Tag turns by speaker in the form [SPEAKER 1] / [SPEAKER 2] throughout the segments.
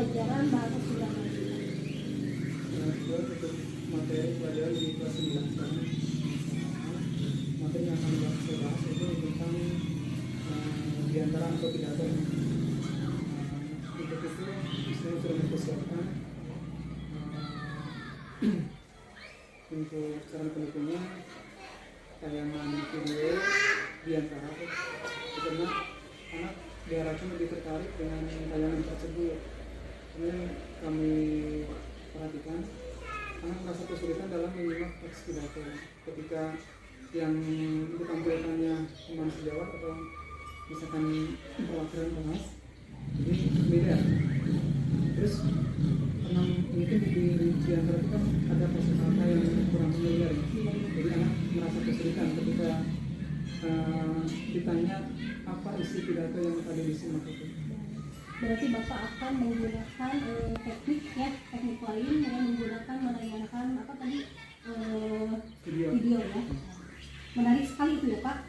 [SPEAKER 1] pembelajaran bahasa Sunda nanti?
[SPEAKER 2] Untuk materi pelajaran di kelas 9 sekarang, materi yang akan saya bahas itu tentang diantara atau pidato. Untuk itu saya sudah mempersiapkan untuk saran pendukungnya tayangan video diantara, karena anak diharapkan lebih tertarik dengan tayangan tersebut. Kemudian kami perhatikan anak merasa kesulitan dalam menyimak teks pidato ketika yang ditampilkannya teman sejawat atau misalkan perwakilan kelas, jadi beda. Terus karena mungkin di antara itu kan ada kosakata yang kurang familiar, jadi anak merasa kesulitan ketika ditanya apa isi pidato yang tadi disimak itu.
[SPEAKER 1] Berarti Bapak akan menggunakan teknik lain dengan menggunakan menayangkan apa tadi video ya. Menarik sekali itu ya Pak.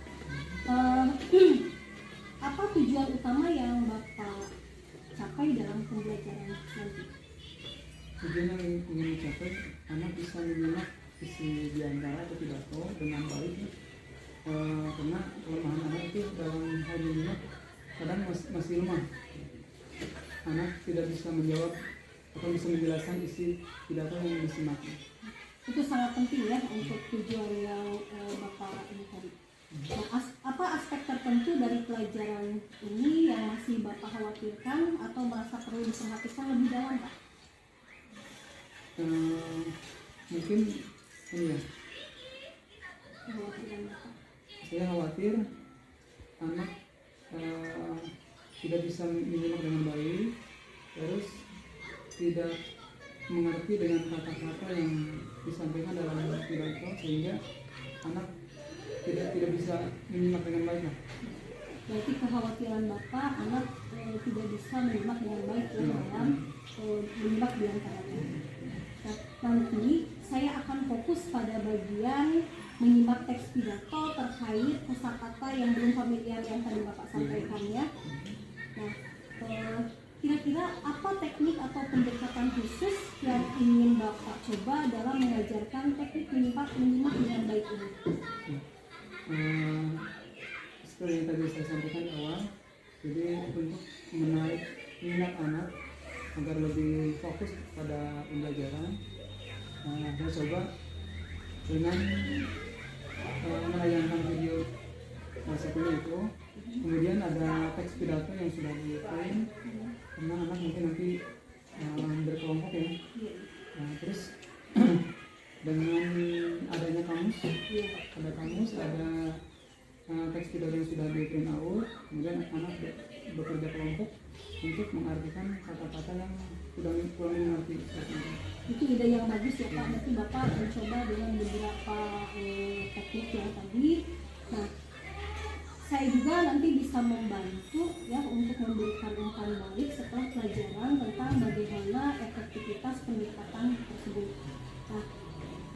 [SPEAKER 1] Apa tujuan utama yang Bapak capai dalam pembelajaran nanti?
[SPEAKER 2] Tujuan yang ingin dicapai, anak bisa menyimak isi diantara atau pidato dengan baik, karena kelemahan anak itu dalam hal menyimak kadang masih lemah. Anak tidak bisa menjawab atau bisa menjelaskan isi pidato yang disimak.
[SPEAKER 1] Itu sangat penting ya untuk tujuan yang Bapak ini tadi. Nah, apa aspek tertentu dari pelajaran ini yang masih Bapak khawatirkan atau merasa perlu diperhatikan lebih dalam Pak?
[SPEAKER 2] Mungkin ini ya,
[SPEAKER 1] Kekhawatiran Bapak.
[SPEAKER 2] saya khawatir anak tidak bisa menyimak dengan baik, terus tidak mengerti dengan kata-kata yang disampaikan dalam pidato, sehingga anak tidak bisa menyimak dengan baik.
[SPEAKER 1] Berarti kekhawatiran Bapak anak tidak bisa menyimak dengan baik ya dalam menyimak diantaranya. Nah, nanti saya akan fokus pada bagian menyimak teks pidato terkait kosakata yang belum familiar yang tadi Bapak sampaikan ya. Nah, kira-kira apa teknik atau pendekatan khusus yang ingin Bapak coba dalam mengajarkan teknik menyimak dengan baik ini?
[SPEAKER 2] Seperti yang tadi saya sampaikan di awal, jadi untuk menarik minat anak agar lebih fokus pada pembelajaran, saya coba dengan menayangkan video satunya itu, kemudian ada teks pidato yang sudah di-print, karena anak mungkin nanti berkelompok ya. Terus dengan adanya kamus, ada teks pidato yang sudah di-print out, kemudian anak bekerja kelompok untuk mengartikan kata-kata yang sudah kurang mengerti.
[SPEAKER 1] Itu ide yang bagus ya Pak. Nanti Bapak mencoba dengan beberapa teknik yang tadi. Nah, saya juga nanti bisa membantu ya untuk memberikan umpan balik setelah pelajaran tentang bagaimana efektivitas pendekatan tersebut. Nah,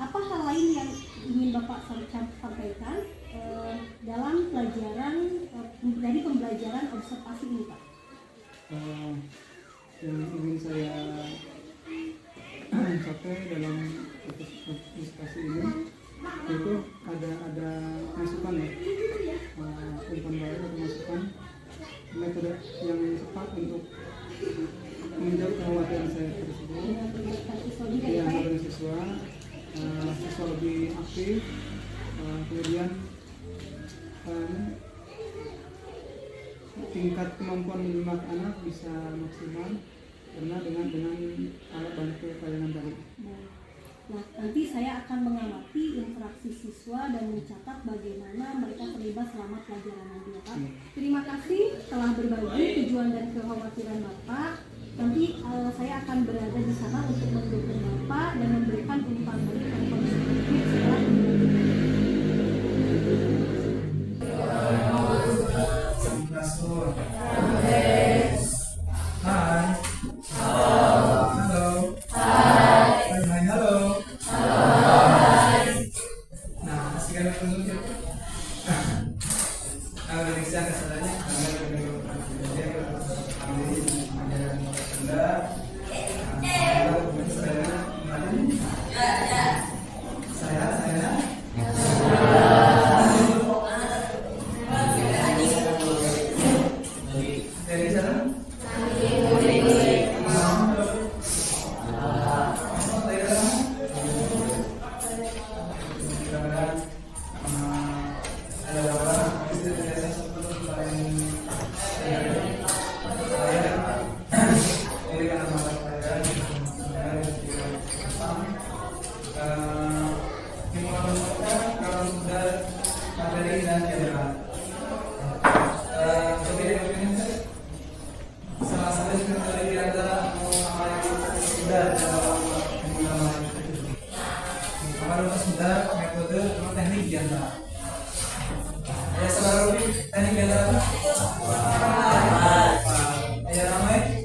[SPEAKER 1] apa hal lain yang ingin Bapak sampaikan dalam pelajaran dari pembelajaran observasi ini Pak?
[SPEAKER 2] Yang ingin saya capai dalam diskusi ini itu ada masukan ya, umpan balik atau masukan metode yang tepat untuk menjawab kekhawatiran saya tersebut. Yang dengan siswa lebih aktif, kemudian tingkat kemampuan menyimak anak bisa maksimal karena dengan alat bantu tayangan tadi.
[SPEAKER 1] Nah, nanti saya akan mengamati interaksi siswa dan mencatat bagaimana mereka terlibat selama pelajaran nanti ya Pak. Terima kasih telah berbagi tujuan dan kekhawatiran Bapak. Nanti saya akan berada di sana untuk mendukung Bapak dan memberikan umpan balik dan konstruktif setelah
[SPEAKER 2] Indonesia kesannya karena Kalau sebentar metode teknik diantara. Ya saudara Robi, teknik diantara apa? Ya ramai.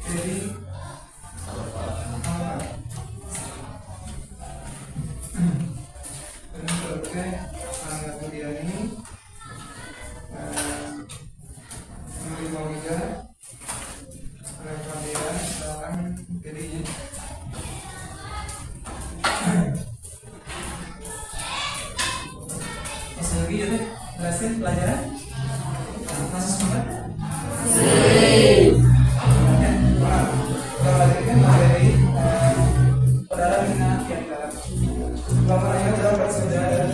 [SPEAKER 2] Jadi selesai kemudian ini menerima juga perhatian sekarang jadinya masih lagi ya jelasin pelajaran masih semangat melanjutkan materi saudara minat yang dalam laporannya berapa saudara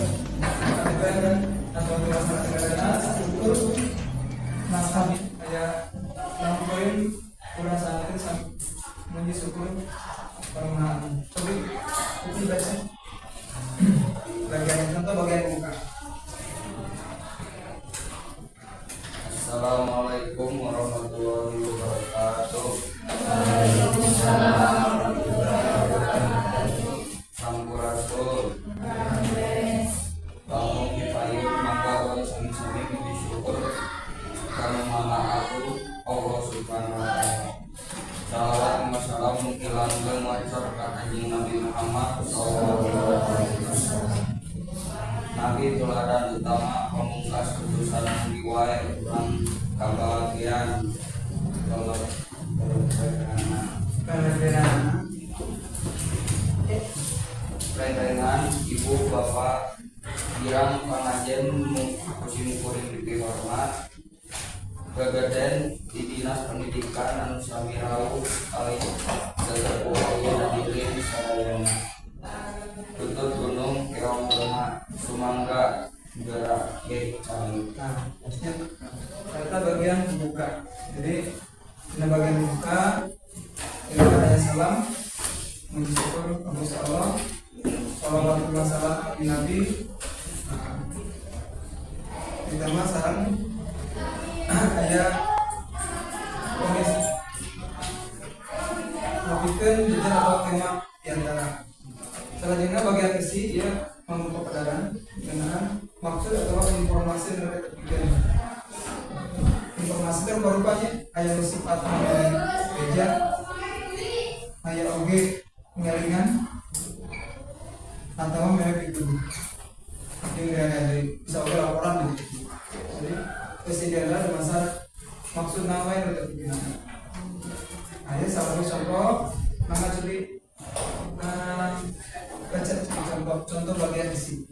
[SPEAKER 2] atau masalah struktur naskah kayak 6 poin kurang sangat menjadi syukur permohonan tapi itu baca bagian contoh bagian buka.
[SPEAKER 3] Assalamualaikum warahmatullahi wabarakatuh. Sampurasun. Bangun kifayut maka wali sami-sami puji syukur karena mana aku Allah subhanahu wa ta'ala. Salawat wa salam mukilan dan wajar ka kanjeng Nabi Muhammad sallallahu alaihi wasallam. Nabi teladan utama pemungkas keputusan diwae dan kebahagiaan kalau rendengan ibu bapak girang pengajian musim-musim dihormat Gagaden di dinas pendidikan anu sami rauh alih sesepuh ayah hadirin sadayana tutut gunung keong lemah sumangga gerak ke cari.
[SPEAKER 2] Nah, maksudnya ternyata bagian buka. Jadi ini bagian buka. Ini ada salam, puji syukur kepada Allah. Salawatullah salam di Nabi. Ditambah salam ayat komis. Mafikan jujur atau tema diantara. Selanjutnya bagian isi dia membuka pedagang dengan maksud atau informasi terkait kepikiran. Informasi itu berupanya ayat sifat gereja, ayat oge pengalingan atau merek itu. Ini dari bisa oge laporan gitu. Jadi presidennya masa maksud nama yang ada kepikiran. Ayat salah satu contoh nama jadi baca contoh bagian isi.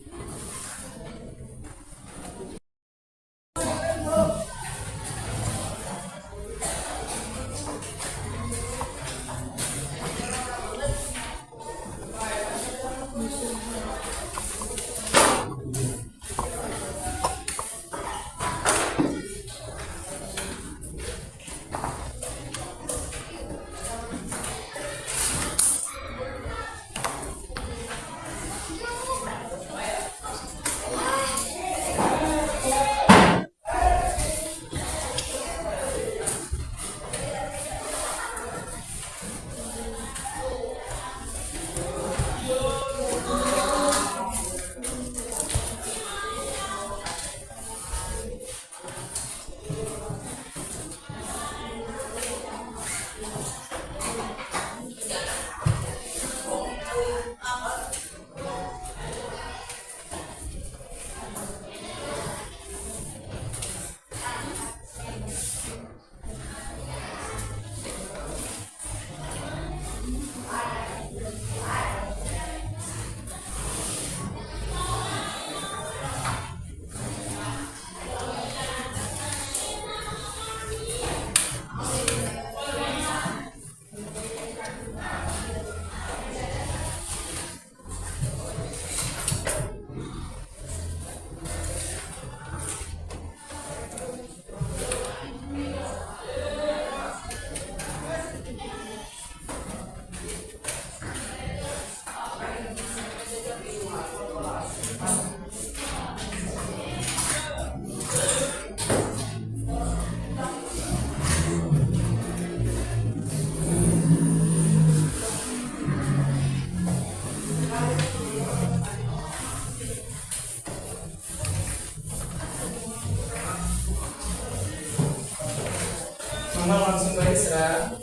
[SPEAKER 2] Mama langsung baik serah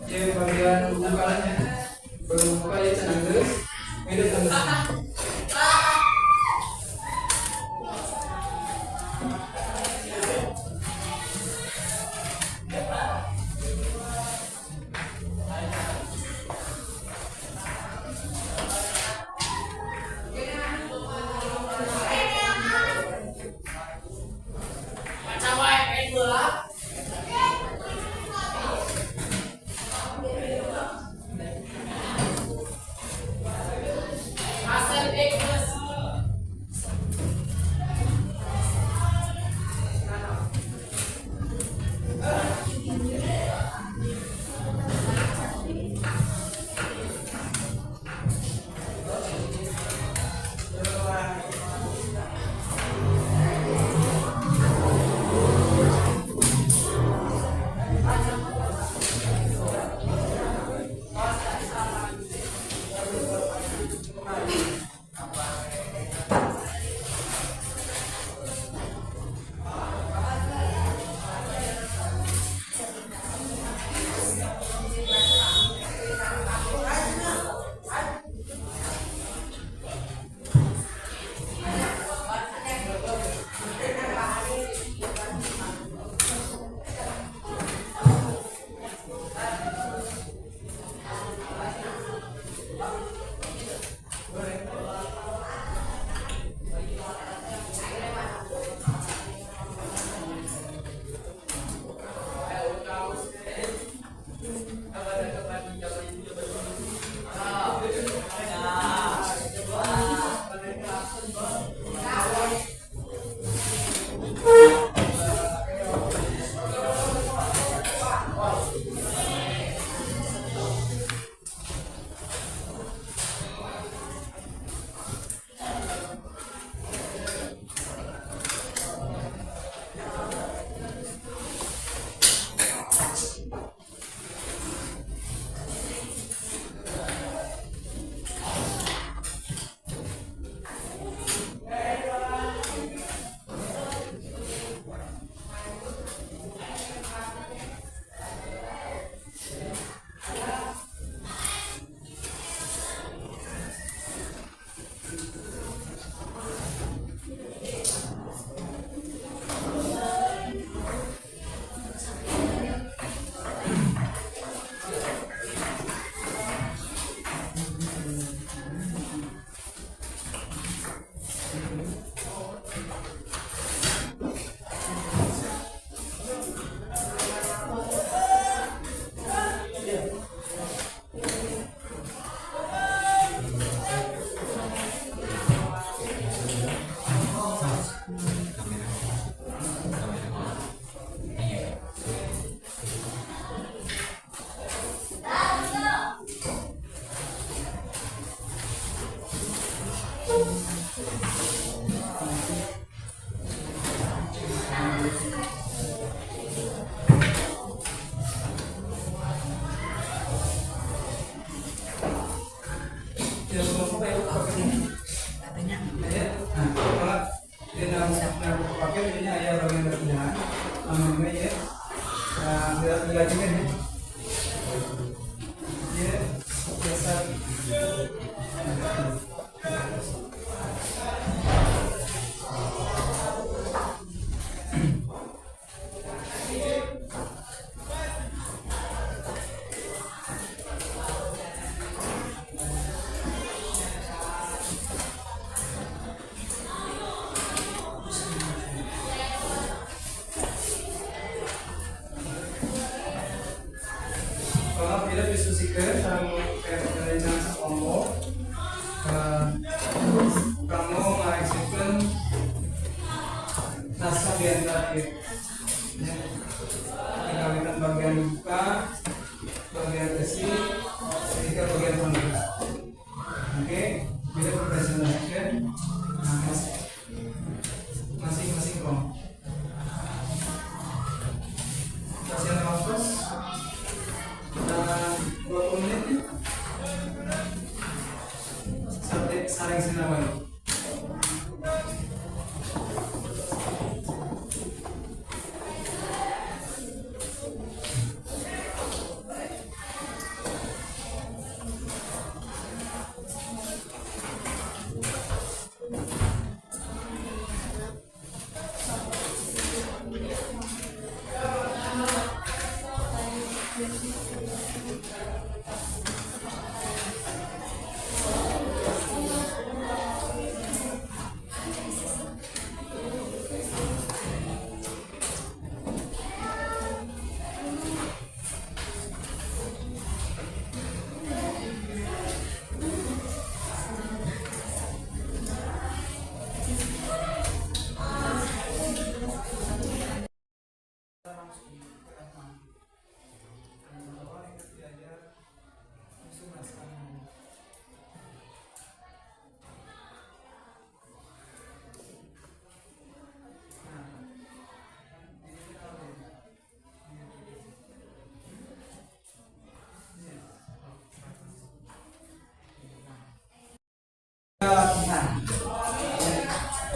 [SPEAKER 2] Ya bagian bukannya belum buka ya cenang terus beda terus.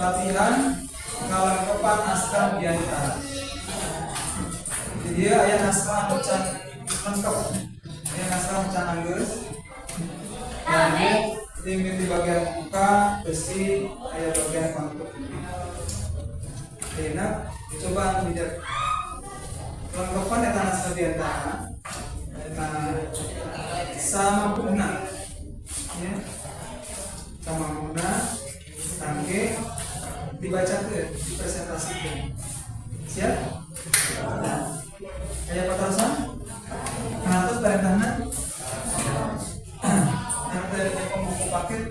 [SPEAKER 2] latihan ngalengkepan naskah biantara. Jadi aya naskah anu can lengkep. Aya naskah can anggeus. Lalu tinggal di bagian muka, besi, aya bagian pangkep. Enak, coba tidak lengkepan eta naskah biantara. Eta sama guna. Ya. Sama guna tangke dibacakeun, dipresentasikan. Siap? Nah, kayak patasan? Kantos perintahna. Nanti ada pembuku paket.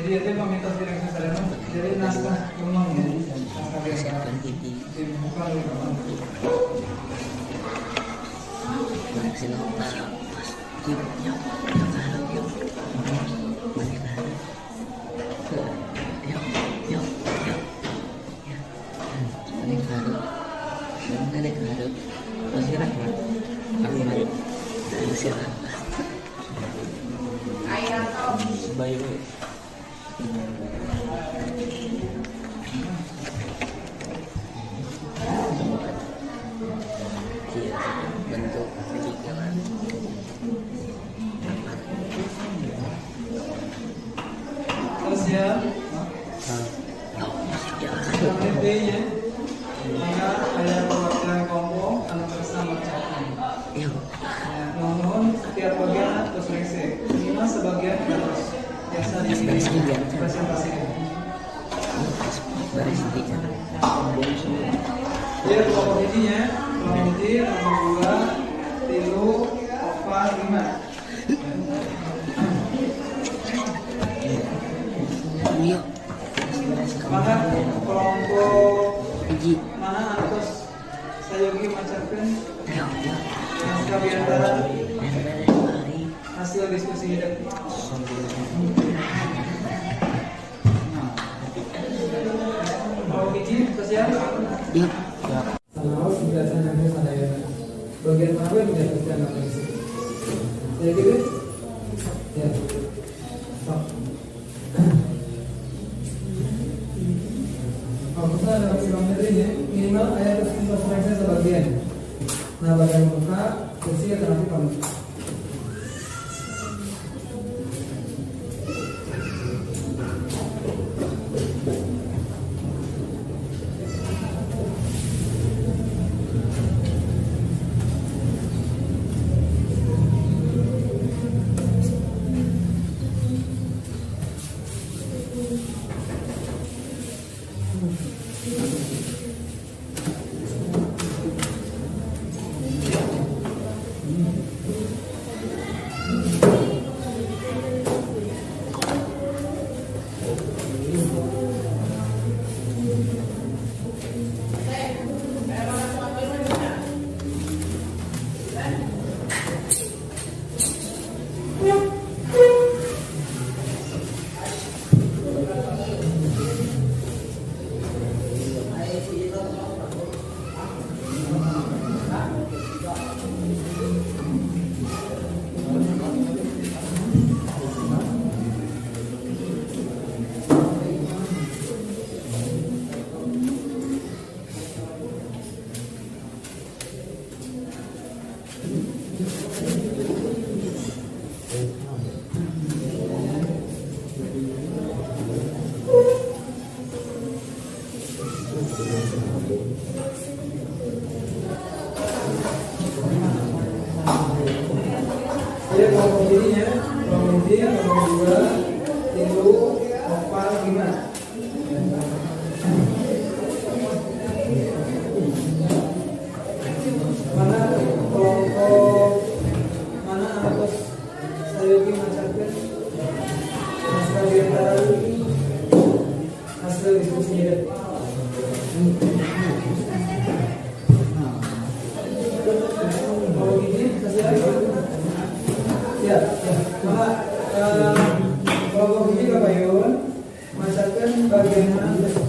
[SPEAKER 2] Jadi itu pamitas direksi sarjana dari naskah umum ya, naskah biasa dibuka oleh kapan?
[SPEAKER 4] Baik. Bentuk pikiran.
[SPEAKER 2] Terus ya, intinya, mana ada perwakilan kelompok anu bersama cakap. Namun setiap bagian terus rese, minimal sebagian terus biasa dipresentasikan. Dia kelompok intinya, kelompok inti nomor 2, 3, 4, 5. Maka kelompok mana atas saya yogi macakan naskah biantara hasil diskusi hidup. Mau biji kesian?
[SPEAKER 4] Ya.
[SPEAKER 2] Kalau penjelasan yang saya bagian mana yang dijelaskan oleh saya gitu? Ya. Fokusnya dalam kilometer ini minimal ayat referensi sebagian. Nah bagian muka kursi atau nanti pamit. diskusinya deh. Kalau gini, kasih aja. Ya, maka kalau gini Kak Bayun, masakan bagian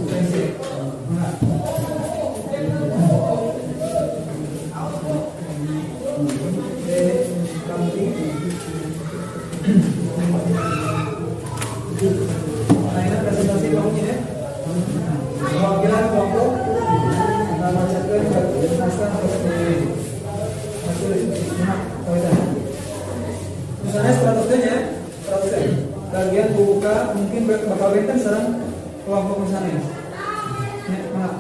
[SPEAKER 2] basic. Presentasi kelompoknya ya. Perwakilan kelompok bacakan naskah misalnya 100 ya, 100 bagian buka mungkin bakal benten sekarang kelompok misalnya. Ya, maaf.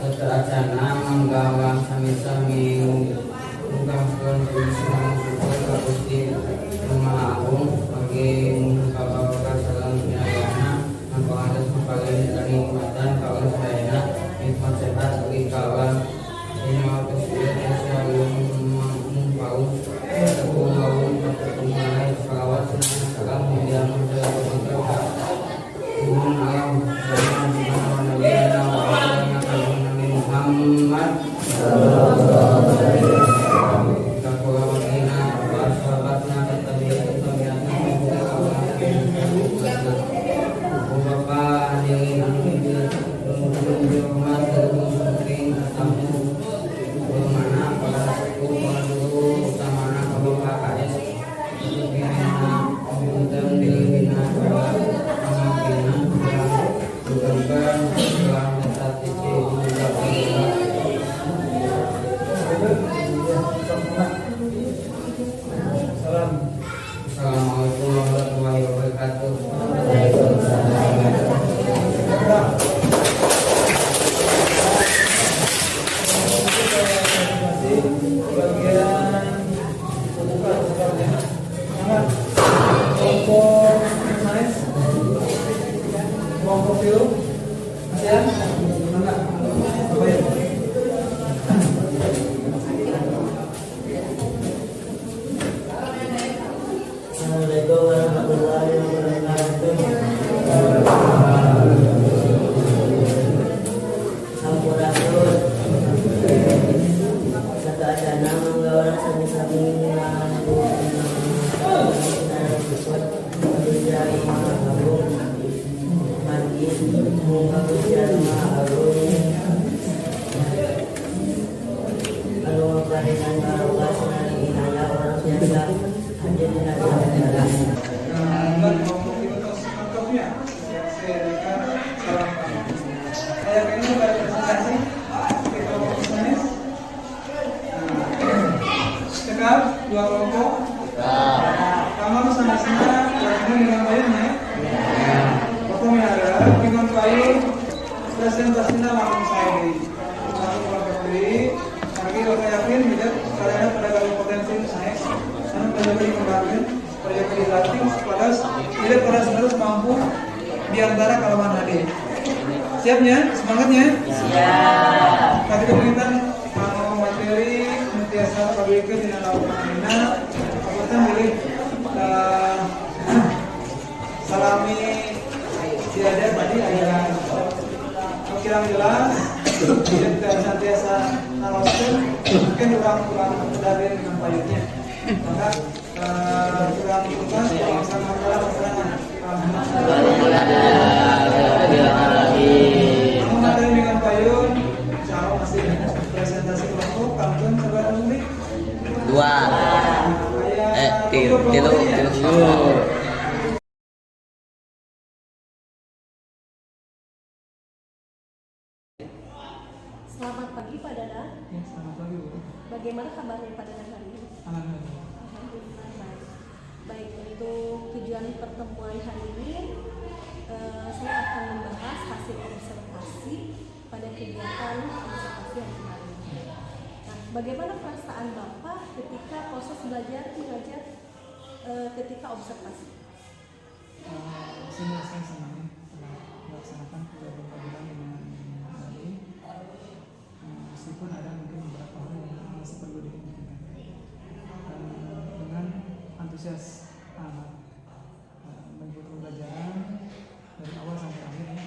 [SPEAKER 3] Seteracana menggalang sami-sami menggalang tulisan syukur ka Gusti Maha Agung bagi bapak-bapak salam nyayana mangkahadas mapagaling kanikmatan kawan sadayana nikmat sehat bagi kawan inna kesulitan selalu mumpaun teguh laun pertemuan selawat senang salam mulia mulia berkata Tuhan alam dan Muhammad Assalamualaikum warahmatullahi wabarakatuh.
[SPEAKER 5] Assalamualaikum warahmatullahi wabarakatuh. Sampurasun. Satu acana menggawalan sami-sami
[SPEAKER 2] Dua kelompok. Kamu sama-sama bertemu dengan bayarnya. Potong ada dengan payung presentasinya langsung saya beri. Langsung kelompok beri. Lagi kita yakin tidak kalian pada kalau potensi saya. Karena proyek kembali, proyek dilatih pada tidak pada harus mampu diantara kalangan hadir. Siapnya? Semangatnya? Siap. Tadi kemudian materi mutiasa pabrik dengan lakukan ini apa milih salami tiada tadi ada pikiran jelas tidak senantiasa naraskan mungkin kurang dari dengan payungnya maka kurang tugas kurang sama masalah materi dengan payung insya Allah masih presentasi kelompok kampung sebar umri
[SPEAKER 4] tilu.
[SPEAKER 1] Selamat pagi Pak Dada.
[SPEAKER 2] Ya, selamat pagi Bu.
[SPEAKER 1] Bagaimana kabarnya Pak Dada hari ini?
[SPEAKER 2] Alhamdulillah.
[SPEAKER 1] Alhamdulillah baik. Baik, untuk tujuan pertemuan hari ini saya akan membahas hasil observasi pada kegiatan observasi yang kemarin. Nah, bagaimana perasaan Bapak ketika proses belajar mengajar ketika observasi?
[SPEAKER 2] Saya senang telah melaksanakan kegiatan pelajaran dengan baik. Meskipun ada mungkin beberapa hal antusias anak mengikuti pembelajaran dari awal sampai akhir ya.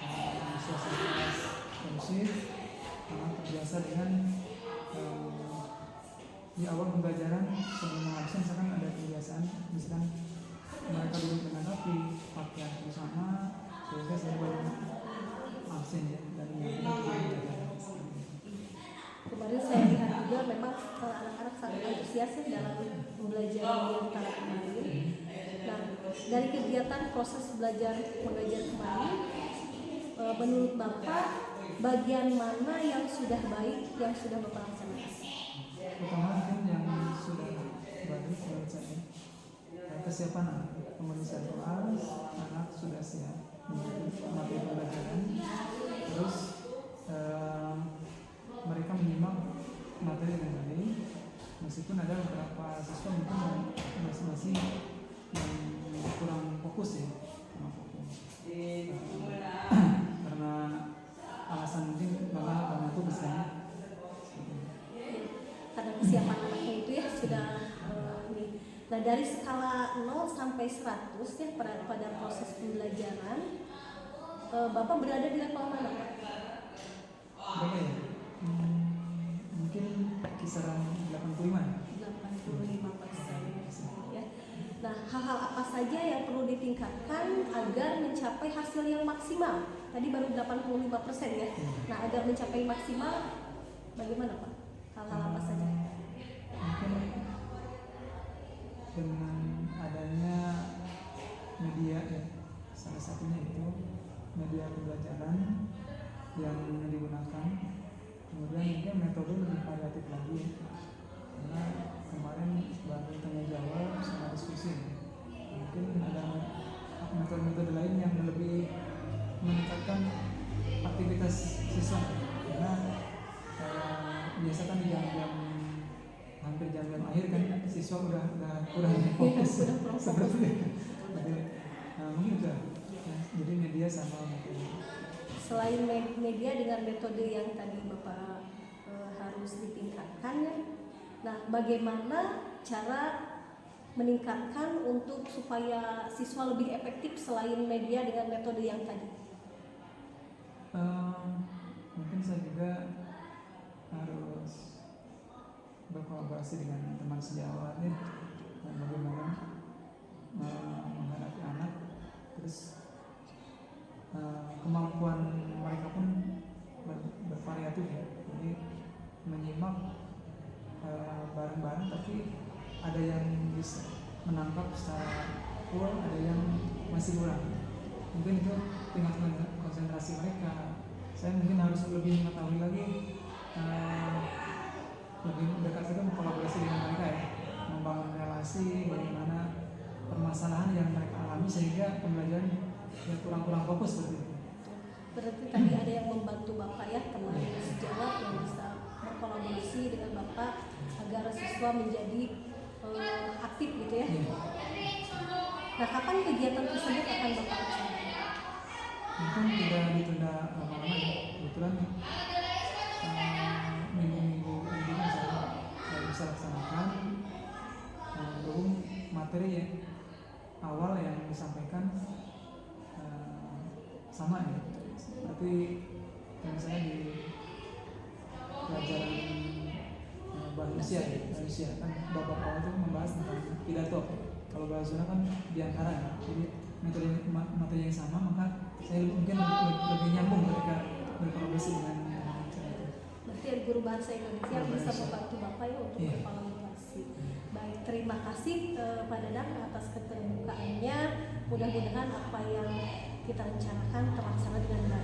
[SPEAKER 2] Antusias kondusif, anak terbiasa dengan di awal pembelajaran sebelum mengabsen misalkan ada kebiasaan misalkan mereka duduk dengan rapi, pakaian bersama, sehingga saya baru absen ya dan
[SPEAKER 1] Kemarin saya lihat juga memang anak-anak sangat antusias ya dalam belajar yang antara kemarin. Nah, dari kegiatan proses belajar mengajar kemarin, menurut Bapak bagian mana yang sudah baik yang sudah Bapak laksanakan?
[SPEAKER 2] pertama mungkin yang sudah baik menurut saya kesiapan anak, pemeriksaan kelas, anak sudah siap mengikuti materi pembelajaran, terus mereka menyimak materi dengan baik, meskipun ada beberapa siswa mungkin masing-masing yang kurang fokus ya, kurang fokus. Karena alasan mungkin karena itu besar.
[SPEAKER 1] Karena kesiapan anaknya itu ya sudah ini. Nah, dari skala 0 sampai 100 ya pada proses pembelajaran, Bapak berada di level mana?
[SPEAKER 2] Berapa ya? Mungkin kisaran 85 ya?
[SPEAKER 1] 85% ya. Nah, hal-hal apa saja yang perlu ditingkatkan agar mencapai hasil yang maksimal? Tadi baru 85% ya. Nah, agar mencapai maksimal bagaimana Pak? Hal-hal apa saja?
[SPEAKER 2] Mungkin dengan adanya media ya, salah satunya itu media pembelajaran yang digunakan, kemudian mungkin metode lebih variatif lagi karena kemarin baru tanya jawab sama diskusi, mungkin ada metode-metode lain yang lebih meningkatkan aktivitas siswa karena biasa kan di jam-jam hampir jam-jam akhir kan siswa udah fokus seperti itu. Nah, mungkin itu ya, jadi media sama metode.
[SPEAKER 1] Selain media dengan metode yang tadi Bapak harus ditingkatkan ya. Nah, bagaimana cara meningkatkan untuk supaya siswa lebih efektif selain media dengan metode yang tadi?
[SPEAKER 2] Mungkin saya juga harus berkolaborasi dengan teman sejawat ya, bagaimana menghadapi anak, terus kemampuan mereka pun bervariatif ya, jadi menyimak bareng-bareng, tapi ada yang bisa menangkap secara full, ada yang masih kurang. Mungkin itu tingkat konsentrasi mereka. Saya mungkin harus lebih mengetahui lagi, lebih dekat lagi berkolaborasi dengan mereka ya, membangun relasi, bagaimana permasalahan yang mereka alami sehingga pembelajaran yang kurang fokus seperti itu.
[SPEAKER 1] Berarti tadi ada yang membantu Bapak ya, teman sejawat yang bisa berkolaborasi dengan Bapak agar siswa menjadi aktif gitu ya. Nah, kapan kegiatan tersebut akan Bapak laksanakan?
[SPEAKER 2] Mungkin tidak ditunda lama-lama ya. Kebetulan minggu-minggu ini saya bisa laksanakan. Belum materi ya awal yang disampaikan sama ya. Berarti misalnya di pelajaran bahasa Indonesia kan babak awal itu membahas tentang pidato. Kalau bahasa kan diantara ya. Jadi materi yang sama, maka saya mungkin lebih nyambung ketika berkolaborasi dengan cara itu.
[SPEAKER 1] Berarti guru bahasa Indonesia bisa membantu Bapak ya untuk berkolaborasi. Baik, terima kasih Pak Dadang atas keterbukaannya. Mudah-mudahan apa yang kita rencanakan terlaksana dengan baik.